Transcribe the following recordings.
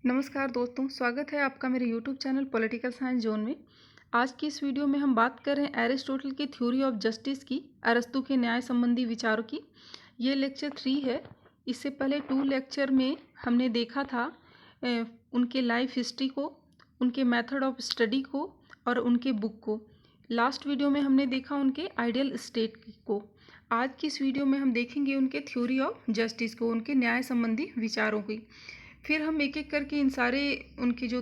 नमस्कार दोस्तों, स्वागत है आपका मेरे YouTube channel political science zone में। आज की इस वीडियो में हम बात कर रहे हैं एरिस्टोटल की थ्योरी ऑफ जस्टिस की, अरस्तू के न्याय संबंधी विचारों की। ये लेक्चर 3 है। इससे पहले 2 लेक्चर में हमने देखा था उनके लाइफ हिस्ट्री को, उनके मेथड ऑफ स्टडी को और उनके बुक को। लास्ट वीडियो में हमने देखा उनके आइडियल स्टेट को। आज की इस वीडियो में हम देखेंगे उनके थ्योरी ऑफ जस्टिस को, उनके न्याय संबंधी विचारों की। फिर हम एक एक करके इन सारे उनके जो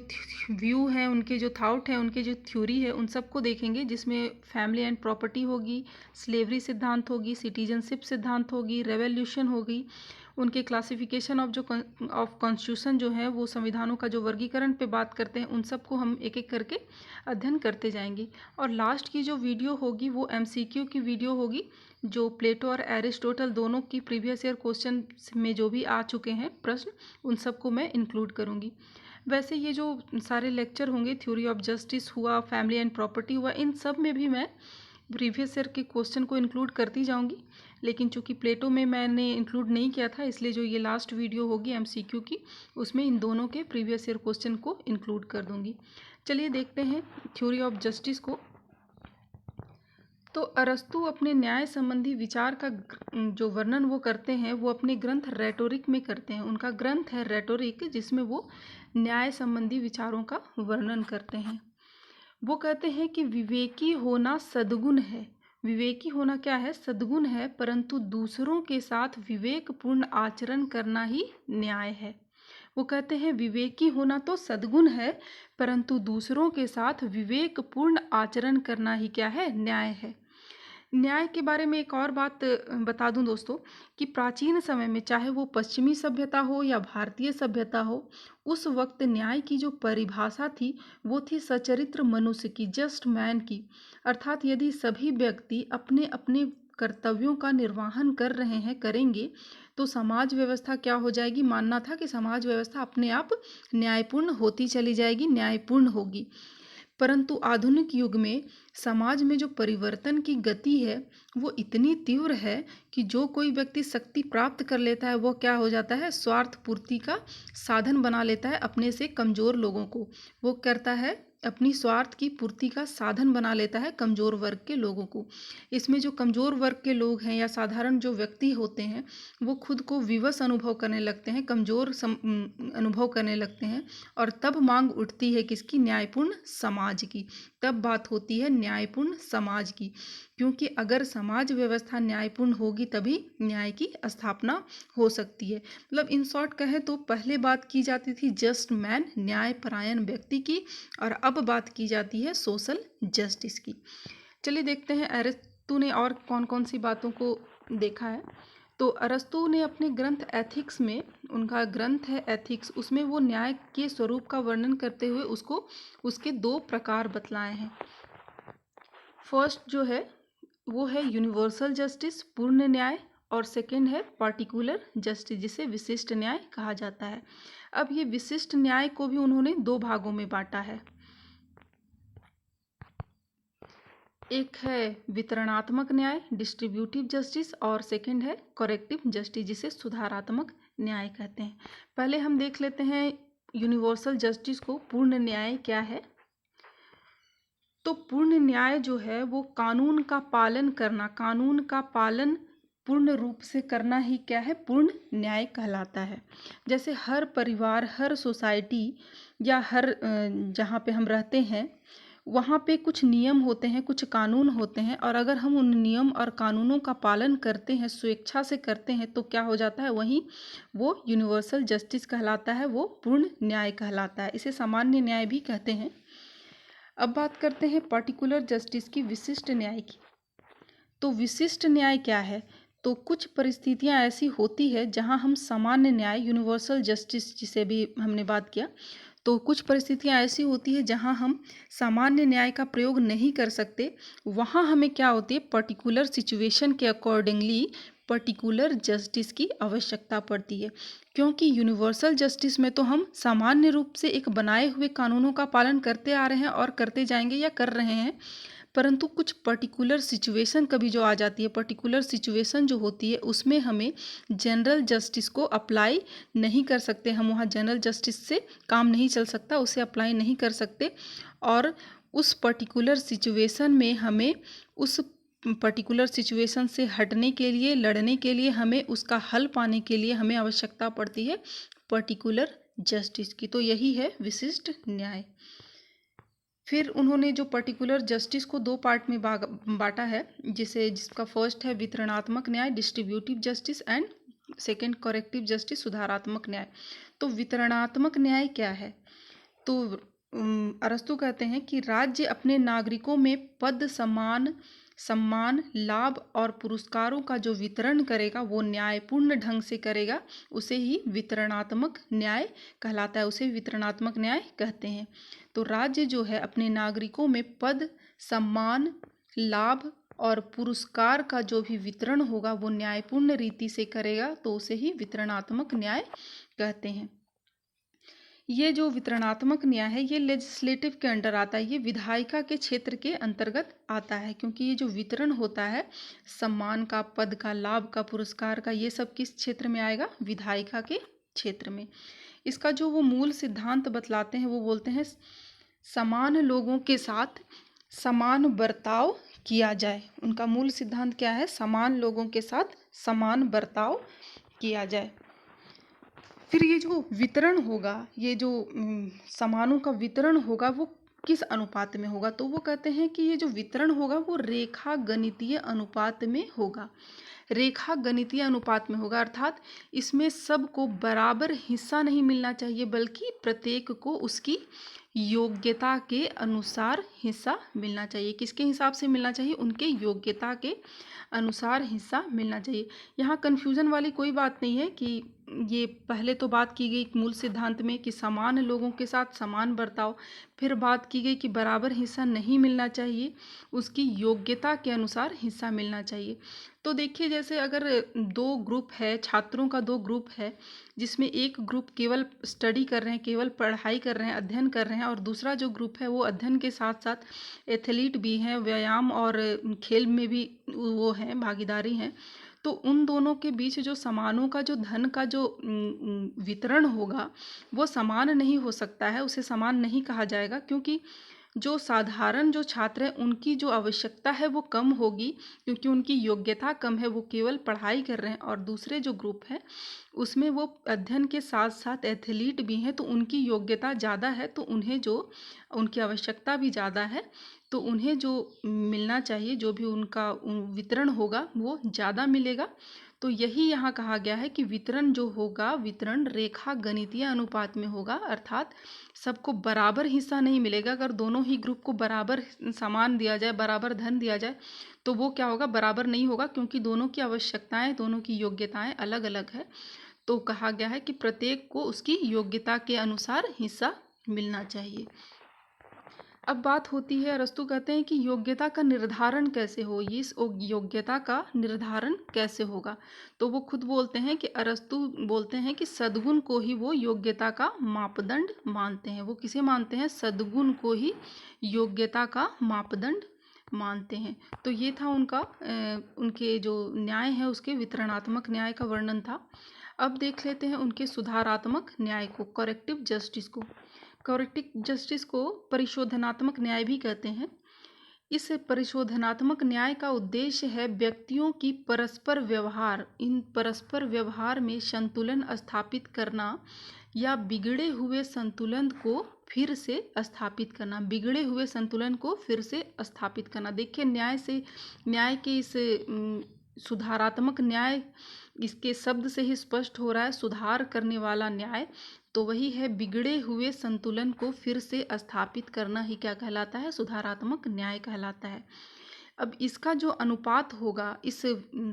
व्यू हैं, उनके जो थाउट हैं, उनके जो थ्योरी है, उन सबको देखेंगे, जिसमें फैमिली एंड प्रॉपर्टी होगी, स्लेवरी सिद्धांत होगी, सिटीजनशिप सिद्धांत होगी, रेवोल्यूशन होगी, उनके क्लासिफिकेशन ऑफ कॉन्स्टिट्यूशन जो है वो संविधानों का जो वर्गीकरण पे बात करते हैं, उन सबको हम एक एक करके अध्ययन करते जाएंगे। और लास्ट की जो वीडियो होगी वो MCQ की वीडियो होगी, जो प्लेटो और एरिस्टोटल दोनों की प्रीवियस ईयर क्वेश्चन में जो भी आ चुके हैं प्रश्न, उन सबको मैं इंक्लूड करूँगी। वैसे ये जो सारे लेक्चर होंगे, थ्योरी ऑफ जस्टिस हुआ, फैमिली एंड प्रॉपर्टी हुआ, इन सब में भी मैं प्रीवियस ईयर के क्वेश्चन को इंक्लूड करती जाऊंगी। लेकिन चूंकि प्लेटो में मैंने इंक्लूड नहीं किया था, इसलिए जो ये लास्ट वीडियो होगी MCQ की, उसमें इन दोनों के प्रीवियस ईयर क्वेश्चन को इंक्लूड कर दूंगी। चलिए देखते हैं थ्योरी ऑफ जस्टिस को। तो अरस्तु अपने न्याय संबंधी विचार का जो वर्णन वो करते हैं, वो अपने ग्रंथ रेटोरिक में करते हैं। उनका ग्रंथ है रेटोरिक, जिसमें वो न्याय संबंधी विचारों का वर्णन करते हैं। वो कहते हैं कि विवेकी होना सद्गुण है। विवेकी होना क्या है? सद्गुण है, परंतु दूसरों के साथ विवेकपूर्ण आचरण करना ही न्याय है। वो कहते हैं विवेकी होना तो सद्गुण है, परंतु दूसरों के साथ विवेकपूर्ण आचरण करना ही क्या है? न्याय है। न्याय के बारे में एक और बात बता दूं दोस्तों, कि प्राचीन समय में, चाहे वो पश्चिमी सभ्यता हो या भारतीय सभ्यता हो, उस वक्त न्याय की जो परिभाषा थी वो थी सचरित्र मनुष्य की, जस्ट मैन की। अर्थात यदि सभी व्यक्ति अपने अपने कर्तव्यों का निर्वहन कर रहे हैं, करेंगे, तो समाज व्यवस्था क्या हो जाएगी? मानना था कि समाज व्यवस्था अपने आप न्यायपूर्ण होती चली जाएगी, न्यायपूर्ण होगी। परंतु आधुनिक युग में समाज में जो परिवर्तन की गति है वो इतनी तीव्र है कि जो कोई व्यक्ति शक्ति प्राप्त कर लेता है, वो क्या हो जाता है? स्वार्थ पूर्ति का साधन बना लेता है अपने से कमज़ोर लोगों को। वो करता है अपनी स्वार्थ की पूर्ति का साधन बना लेता है कमज़ोर वर्ग के लोगों को। इसमें जो कमज़ोर वर्ग के लोग हैं या साधारण जो व्यक्ति होते हैं, वो खुद को विवश अनुभव करने लगते हैं, कमज़ोर अनुभव करने लगते हैं। और तब मांग उठती है किसकी? न्यायपूर्ण समाज की। तब बात होती है न्यायपूर्ण समाज की, क्योंकि अगर समाज व्यवस्था न्यायपूर्ण होगी तभी न्याय की स्थापना हो सकती है। मतलब इन शॉर्ट कहें तो पहले बात की जाती थी जस्ट मैन, न्यायपरायण व्यक्ति की, और अब बात की जाती है सोशल जस्टिस की। चलिए देखते हैं अरस्तु ने और कौन कौन सी बातों को देखा है। तो अरस्तु ने अपने ग्रंथ एथिक्स में, उनका ग्रंथ है एथिक्स, उसमें वो न्याय के स्वरूप का वर्णन करते हुए उसको उसके 2 प्रकार बतलाए हैं। फर्स्ट जो है वो है यूनिवर्सल जस्टिस, पूर्ण न्याय, और सेकंड है पार्टिकुलर जस्टिस, जिसे विशिष्ट न्याय कहा जाता है। अब ये विशिष्ट न्याय को भी उन्होंने 2 भागों में बांटा है। एक है वितरणात्मक न्याय, डिस्ट्रीब्यूटिव जस्टिस, और सेकंड है करेक्टिव जस्टिस, जिसे सुधारात्मक न्याय कहते हैं। पहले हम देख लेते हैं यूनिवर्सल जस्टिस को, पूर्ण न्याय क्या है। तो पूर्ण न्याय जो है वो कानून का पालन करना, कानून का पालन पूर्ण रूप से करना ही क्या है? पूर्ण न्याय कहलाता है। जैसे हर परिवार, हर सोसाइटी या हर जहाँ पे हम रहते हैं, वहाँ पे कुछ नियम होते हैं, कुछ कानून होते हैं, और अगर हम उन नियम और कानूनों का पालन करते हैं, स्वेच्छा से करते हैं, तो क्या हो जाता है? वहीं वो यूनिवर्सल जस्टिस कहलाता है, वो पूर्ण न्याय कहलाता है। इसे सामान्य न्याय भी कहते हैं। अब बात करते हैं पर्टिकुलर जस्टिस की, विशिष्ट न्याय की। तो विशिष्ट न्याय क्या है? तो कुछ परिस्थितियां ऐसी होती है जहां हम सामान्य न्याय, यूनिवर्सल जस्टिस जिसे भी हमने बात किया, तो कुछ परिस्थितियां ऐसी होती है जहां हम सामान्य न्याय का प्रयोग नहीं कर सकते। वहां हमें क्या होती है? पर्टिकुलर सिचुएशन के अकॉर्डिंगली पर्टिकुलर जस्टिस की आवश्यकता पड़ती है। क्योंकि यूनिवर्सल जस्टिस में तो हम सामान्य रूप से एक बनाए हुए कानूनों का पालन करते आ रहे हैं और करते जाएंगे या कर रहे हैं, परंतु कुछ पर्टिकुलर सिचुएशन कभी जो आ जाती है, पर्टिकुलर सिचुएशन जो होती है उसमें हमें जनरल जस्टिस को अप्लाई नहीं कर सकते, हम वहाँ जनरल जस्टिस से काम नहीं चल सकता, उसे अप्लाई नहीं कर सकते। और उस पर्टिकुलर सिचुएशन में हमें उस पर्टिकुलर सिचुएशन से हटने के लिए, लड़ने के लिए, हमें उसका हल पाने के लिए हमें आवश्यकता पड़ती है पर्टिकुलर जस्टिस की। तो यही है विशिष्ट न्याय। फिर उन्होंने जो पर्टिकुलर जस्टिस को दो पार्ट में बांटा है, जिसका फर्स्ट है वितरणात्मक न्याय, distributive justice, and second corrective justice, सुधारात्मक न्याय। तो वितरणात्मक न्याय क्या है? तो अरस्तु कहते हैं कि राज्य अपने नागरिकों में पद, सम्मान, लाभ और पुरस्कारों का जो वितरण करेगा वो न्यायपूर्ण ढंग से करेगा, उसे ही वितरणात्मक न्याय कहलाता है, उसे वितरणात्मक न्याय कहते हैं। तो राज्य जो है अपने नागरिकों में पद, सम्मान, लाभ और पुरस्कार का जो भी वितरण होगा वो न्यायपूर्ण रीति से करेगा, तो उसे ही वितरणात्मक न्याय कहते हैं। ये जो वितरणात्मक न्याय है ये लेजिस्लेटिव के अंडर आता है, ये विधायिका के क्षेत्र के अंतर्गत आता है, क्योंकि ये जो वितरण होता है सम्मान का, पद का, लाभ का, पुरस्कार का, ये सब किस क्षेत्र में आएगा? विधायिका के क्षेत्र में। इसका जो वो मूल सिद्धांत बतलाते हैं वो बोलते हैं समान लोगों के साथ समान बर्ताव किया जाए। उनका मूल सिद्धांत क्या है? समान लोगों के साथ समान बर्ताव किया जाए। फिर ये जो वितरण होगा, ये जो सामानों का वितरण होगा वो किस अनुपात में होगा? तो वो कहते हैं कि ये जो वितरण होगा वो रेखा गणितीय अनुपात में होगा। रेखा गणितीय अनुपात में होगा, अर्थात इसमें सबको बराबर हिस्सा नहीं मिलना चाहिए, बल्कि प्रत्येक को उसकी योग्यता के अनुसार हिस्सा मिलना चाहिए। किसके हिसाब से मिलना चाहिए? उनके योग्यता के अनुसार हिस्सा मिलना चाहिए। यहाँ कन्फ्यूज़न वाली कोई बात नहीं है कि ये पहले तो बात की गई मूल सिद्धांत में कि समान लोगों के साथ समान बर्ताव, फिर बात की गई कि बराबर हिस्सा नहीं मिलना चाहिए, उसकी योग्यता के अनुसार हिस्सा मिलना चाहिए। तो देखिए, जैसे अगर दो ग्रुप है, छात्रों का दो ग्रुप है, जिसमें एक ग्रुप केवल स्टडी कर रहे हैं, केवल पढ़ाई कर रहे हैं, अध्ययन कर रहे हैं, और दूसरा जो ग्रुप है वो अध्ययन के साथ साथ एथलीट भी हैं, व्यायाम और खेल में भी वो हैं, भागीदारी हैं, तो उन दोनों के बीच जो सामानों का, जो धन का जो वितरण होगा वो समान नहीं हो सकता है, उसे समान नहीं कहा जाएगा, क्योंकि जो साधारण जो छात्र हैं उनकी जो आवश्यकता है वो कम होगी, क्योंकि उनकी योग्यता कम है, वो केवल पढ़ाई कर रहे हैं। और दूसरे जो ग्रुप है उसमें वो अध्ययन के साथ साथ एथलीट भी हैं, तो उनकी योग्यता ज़्यादा है, तो उन्हें जो उनकी आवश्यकता भी ज़्यादा है, तो उन्हें जो मिलना चाहिए, जो भी उनका वितरण होगा वो ज़्यादा मिलेगा। तो यही यहाँ कहा गया है कि वितरण जो होगा, वितरण रेखा गणितीय अनुपात में होगा, अर्थात सबको बराबर हिस्सा नहीं मिलेगा। अगर दोनों ही ग्रुप को बराबर सामान दिया जाए, बराबर धन दिया जाए, तो वो क्या होगा? बराबर नहीं होगा, क्योंकि दोनों की आवश्यकताएं, दोनों की योग्यताएं अलग अलग है। तो कहा गया है कि प्रत्येक को उसकी योग्यता के अनुसार हिस्सा मिलना चाहिए। अब बात होती है, अरस्तु कहते हैं कि योग्यता का निर्धारण कैसे हो, इस योग्यता का निर्धारण कैसे होगा? तो वो खुद बोलते हैं कि अरस्तु बोलते हैं कि सद्गुण को ही वो योग्यता का मापदंड मानते हैं। वो किसे मानते हैं? सद्गुण को ही योग्यता का मापदंड मानते हैं। तो ये था उनका उनके जो न्याय है उसके वितरणात्मक न्याय का वर्णन था। अब देख लेते हैं उनके सुधारात्मक न्याय को, करेक्टिव जस्टिस को। करेक्टिव जस्टिस को परिशोधनात्मक न्याय भी कहते हैं। इस परिशोधनात्मक न्याय का उद्देश्य है व्यक्तियों की परस्पर व्यवहार, इन परस्पर व्यवहार में संतुलन स्थापित करना या बिगड़े हुए संतुलन को फिर से स्थापित करना, बिगड़े हुए संतुलन को फिर से स्थापित करना। देखिए, न्याय के इस सुधारात्मक न्याय, इसके शब्द से ही स्पष्ट हो रहा है, सुधार करने वाला न्याय, तो वही है बिगड़े हुए संतुलन को फिर से स्थापित करना ही क्या कहलाता है? सुधारात्मक न्याय कहलाता है। अब इसका जो अनुपात होगा, इस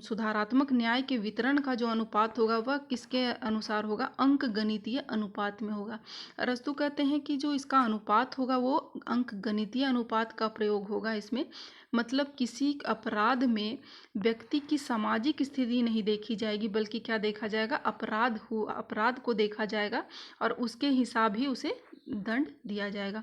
सुधारात्मक न्याय के वितरण का जो अनुपात होगा वह किसके अनुसार होगा? अंक गणितीय अनुपात में होगा। अरस्तु कहते हैं कि जो इसका अनुपात होगा वो अंक गणितीय अनुपात का प्रयोग होगा इसमें। मतलब किसी अपराध में व्यक्ति की सामाजिक स्थिति नहीं देखी जाएगी, बल्कि क्या देखा जाएगा, अपराध को देखा जाएगा और उसके हिसाब ही उसे दंड दिया जाएगा।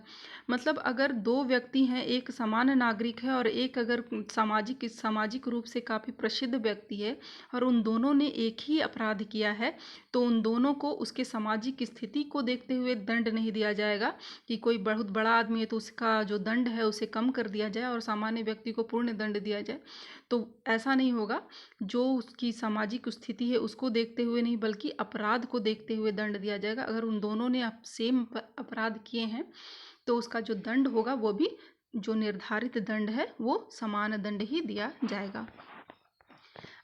मतलब अगर दो व्यक्ति हैं, एक सामान्य नागरिक है और एक अगर सामाजिक रूप से काफ़ी प्रसिद्ध व्यक्ति है और उन दोनों ने एक ही अपराध किया है, तो उन दोनों को उसके सामाजिक स्थिति को देखते हुए दंड नहीं दिया जाएगा कि कोई बहुत बड़ा आदमी है तो उसका जो दंड है उसे कम कर दिया जाए और सामान्य व्यक्ति को पूर्ण दंड दिया जाए। तो ऐसा नहीं होगा। जो उसकी सामाजिक स्थिति है उसको देखते हुए नहीं, बल्कि अपराध को देखते हुए दंड दिया जाएगा। अगर उन दोनों ने सेम अपराध किए हैं तो उसका जो दंड होगा वो भी जो निर्धारित दंड है वो समान दंड ही दिया जाएगा।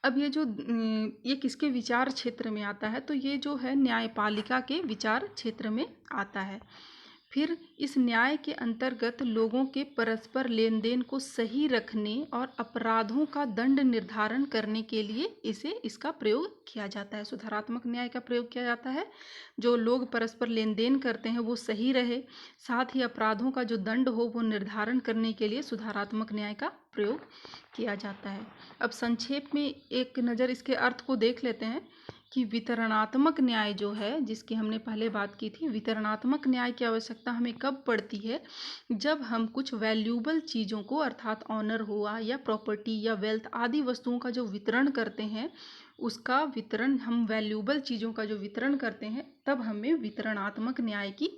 अब ये किसके विचार क्षेत्र में आता है, तो ये जो है न्यायपालिका के विचार क्षेत्र में आता है। फिर इस न्याय के अंतर्गत लोगों के परस्पर लेन देन को सही रखने और अपराधों का दंड निर्धारण करने के लिए इसका प्रयोग किया जाता है। सुधारात्मक न्याय का प्रयोग किया जाता है। जो लोग परस्पर लेन देन करते हैं वो सही रहे, साथ ही अपराधों का जो दंड हो वो निर्धारण करने के लिए सुधारात्मक न्याय का प्रयोग किया जाता है। अब संक्षेप में एक नज़र इसके अर्थ को देख लेते हैं कि वितरणात्मक न्याय जो है, जिसकी हमने पहले बात की थी, वितरणात्मक न्याय की आवश्यकता हमें कब पड़ती है, जब हम कुछ वैल्यूएबल चीज़ों को, अर्थात ऑनर हुआ या प्रॉपर्टी या वेल्थ आदि वस्तुओं का जो वितरण करते हैं, उसका वितरण हम वैल्यूएबल चीज़ों का जो वितरण करते हैं, तब हमें वितरणात्मक न्याय की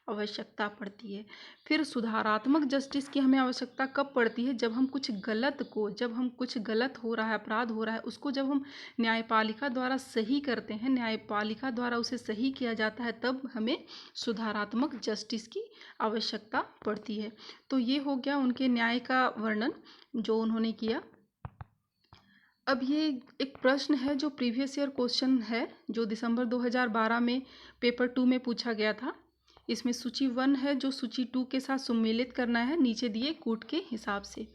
आवश्यकता पड़ती है। फिर सुधारात्मक जस्टिस की हमें आवश्यकता कब पड़ती है, जब हम कुछ गलत हो रहा है, अपराध हो रहा है, उसको जब हम न्यायपालिका द्वारा सही करते हैं, न्यायपालिका द्वारा उसे सही किया जाता है, तब हमें सुधारात्मक जस्टिस की आवश्यकता पड़ती है। तो ये हो गया उनके न्याय का वर्णन जो उन्होंने किया। अब ये एक प्रश्न है जो प्रीवियस ईयर क्वेश्चन है, जो दिसंबर 2012 में पेपर 2 में पूछा गया था। इसमें सूची 1 है जो सूची 2 के साथ सम्मिलित करना है नीचे दिए कूट के हिसाब से।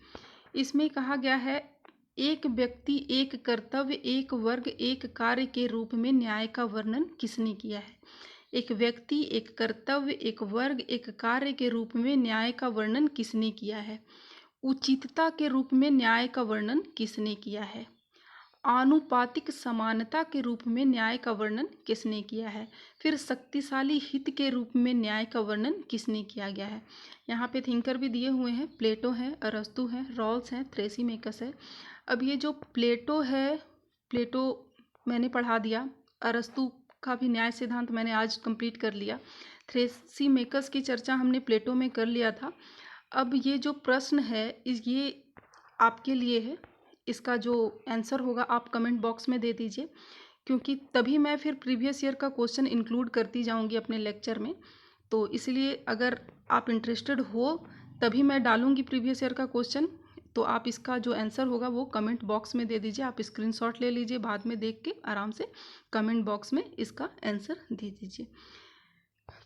इसमें कहा गया है, एक व्यक्ति, एक कर्तव्य, एक वर्ग, एक कार्य के रूप में न्याय का वर्णन किसने किया है। एक व्यक्ति, एक कर्तव्य, एक वर्ग, एक कार्य के रूप में न्याय का वर्णन किसने किया है। उचितता के रूप में न्याय का वर्णन किसने किया है। आनुपातिक समानता के रूप में न्याय का वर्णन किसने किया है। फिर शक्तिशाली हित के रूप में न्याय का वर्णन किसने किया गया है। यहाँ पे थिंकर भी दिए हुए हैं, प्लेटो है, अरस्तु है, रॉल्स है, थ्रेसीमेकस है। अब ये जो प्लेटो है, प्लेटो मैंने पढ़ा दिया, अरस्तु का भी न्याय सिद्धांत मैंने आज कंप्लीट कर लिया, थ्रेसीमेकस की चर्चा हमने प्लेटो में कर लिया था। अब ये जो प्रश्न है ये आपके लिए है, इसका जो आंसर होगा आप कमेंट बॉक्स में दे दीजिए, क्योंकि तभी मैं फिर प्रीवियस ईयर का क्वेश्चन इंक्लूड करती जाऊंगी अपने लेक्चर में। तो इसलिए अगर आप इंटरेस्टेड हो तभी मैं डालूंगी प्रीवियस ईयर का क्वेश्चन, तो आप इसका जो आंसर होगा वो कमेंट बॉक्स में दे दीजिए। आप स्क्रीनशॉट ले लीजिए, बाद में देख के आराम से कमेंट बॉक्स में इसका आंसर दे दीजिए।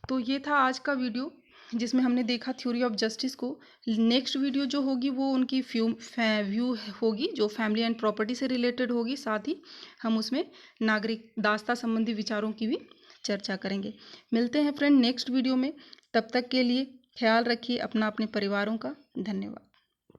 तो ये था आज का वीडियो जिसमें हमने देखा थ्योरी ऑफ जस्टिस को। नेक्स्ट वीडियो जो होगी वो उनकी व्यू होगी जो फैमिली एंड प्रॉपर्टी से रिलेटेड होगी, साथ ही हम उसमें नागरिक दास्ता संबंधी विचारों की भी चर्चा करेंगे। मिलते हैं फ्रेंड नेक्स्ट वीडियो में, तब तक के लिए ख्याल रखिए अपना, अपने परिवारों का। धन्यवाद।